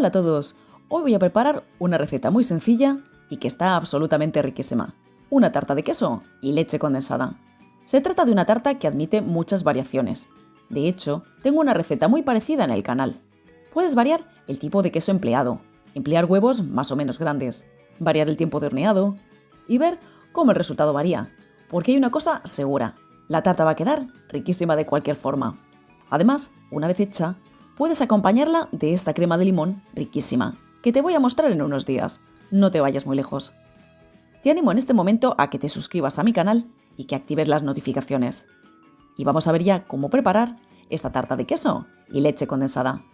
Hola a todos, hoy voy a preparar una receta muy sencilla y que está absolutamente riquísima. Una tarta de queso y leche condensada. Se trata de una tarta que admite muchas variaciones. De hecho, tengo una receta muy parecida en el canal. Puedes variar el tipo de queso empleado, emplear huevos más o menos grandes, variar el tiempo de horneado y ver cómo el resultado varía. Porque hay una cosa segura, la tarta va a quedar riquísima de cualquier forma. Además, una vez hecha, puedes acompañarla de esta crema de limón riquísima, que te voy a mostrar en unos días. No te vayas muy lejos. Te animo en este momento a que te suscribas a mi canal y que actives las notificaciones. Y vamos a ver ya cómo preparar esta tarta de queso y leche condensada.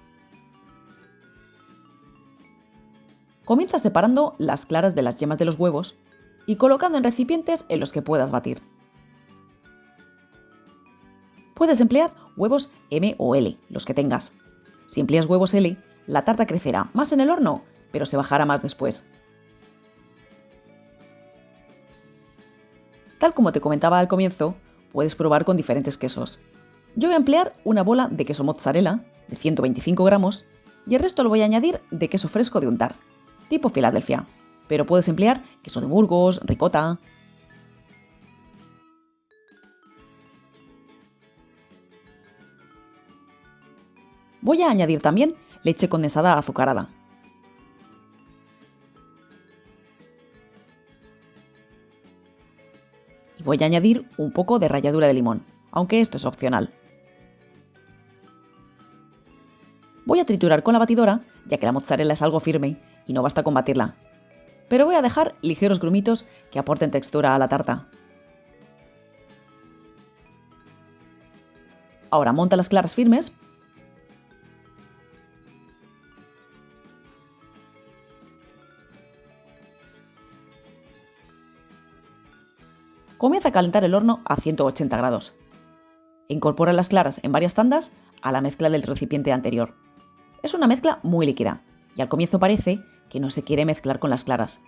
Comienza separando las claras de las yemas de los huevos y colocando en recipientes en los que puedas batir. Puedes emplear huevos M o L, los que tengas. Si empleas huevos L, la tarta crecerá más en el horno, pero se bajará más después. Tal como te comentaba al comienzo, puedes probar con diferentes quesos. Yo voy a emplear una bola de queso mozzarella de 125 gramos y el resto lo voy a añadir de queso fresco de untar, tipo Filadelfia, pero puedes emplear queso de Burgos, ricota. Voy a añadir también leche condensada azucarada. Y voy a añadir un poco de ralladura de limón, aunque esto es opcional. Voy a triturar con la batidora, ya que la mozzarella es algo firme y no basta con batirla. Pero voy a dejar ligeros grumitos que aporten textura a la tarta. Ahora monta las claras firmes. Comienza a calentar el horno a 180 grados. Incorpora las claras en varias tandas a la mezcla del recipiente anterior. Es una mezcla muy líquida y al comienzo parece que no se quiere mezclar con las claras.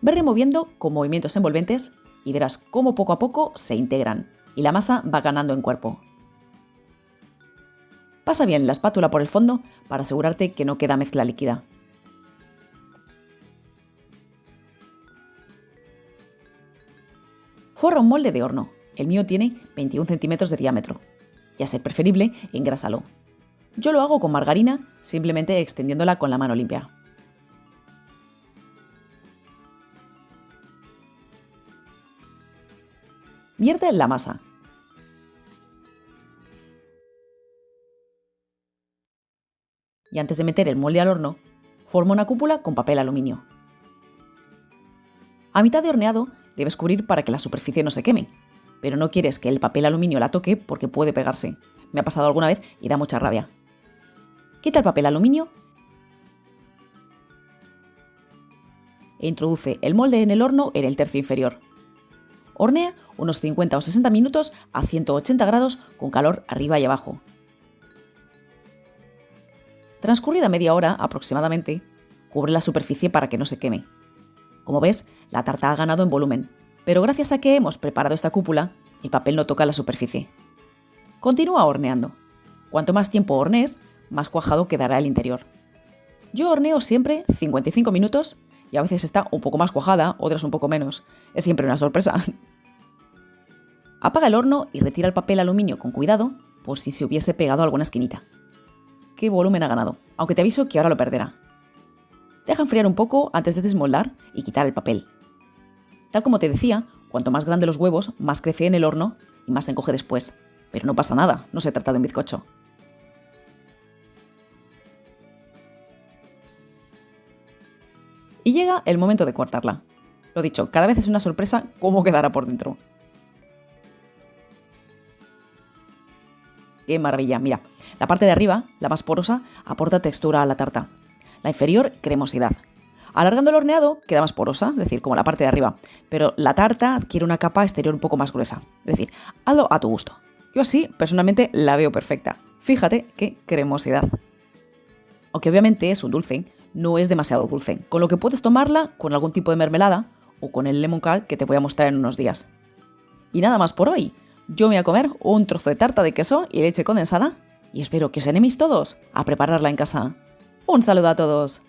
Ve removiendo con movimientos envolventes y verás cómo poco a poco se integran y la masa va ganando en cuerpo. Pasa bien la espátula por el fondo para asegurarte que no queda mezcla líquida. Forra un molde de horno. El mío tiene 21 centímetros de diámetro. Y a ser preferible, engrásalo. Yo lo hago con margarina, simplemente extendiéndola con la mano limpia. Vierte la masa. Y antes de meter el molde al horno, forma una cúpula con papel aluminio. A mitad de horneado debes cubrir para que la superficie no se queme, pero no quieres que el papel aluminio la toque porque puede pegarse. Me ha pasado alguna vez y da mucha rabia. Quita el papel aluminio e introduce el molde en el horno en el tercio inferior. Hornea unos 50 o 60 minutos a 180 grados con calor arriba y abajo. Transcurrida media hora aproximadamente, cubre la superficie para que no se queme. Como ves, la tarta ha ganado en volumen, pero gracias a que hemos preparado esta cúpula, el papel no toca la superficie. Continúa horneando. Cuanto más tiempo hornees, más cuajado quedará el interior. Yo horneo siempre 55 minutos y a veces está un poco más cuajada, otras un poco menos. Es siempre una sorpresa. Apaga el horno y retira el papel aluminio con cuidado por si se hubiese pegado alguna esquinita. ¡Qué volumen ha ganado! Aunque te aviso que ahora lo perderá. Deja enfriar un poco antes de desmoldar y quitar el papel. Tal como te decía, cuanto más grande los huevos, más crece en el horno y más se encoge después. Pero no pasa nada, no se trata de un bizcocho. Y llega el momento de cortarla. Lo dicho, cada vez es una sorpresa cómo quedará por dentro. ¡Qué maravilla! Mira, la parte de arriba, la más porosa, aporta textura a la tarta. La inferior, cremosidad. Alargando el horneado, queda más porosa, es decir, como la parte de arriba. Pero la tarta adquiere una capa exterior un poco más gruesa. Es decir, hazlo a tu gusto. Yo así, personalmente, la veo perfecta. Fíjate qué cremosidad. Aunque obviamente es un dulce, no es demasiado dulce, con lo que puedes tomarla con algún tipo de mermelada o con el lemon curd que te voy a mostrar en unos días. Y nada más por hoy. Yo me voy a comer un trozo de tarta de queso y leche condensada y espero que os animéis todos a prepararla en casa. Un saludo a todos.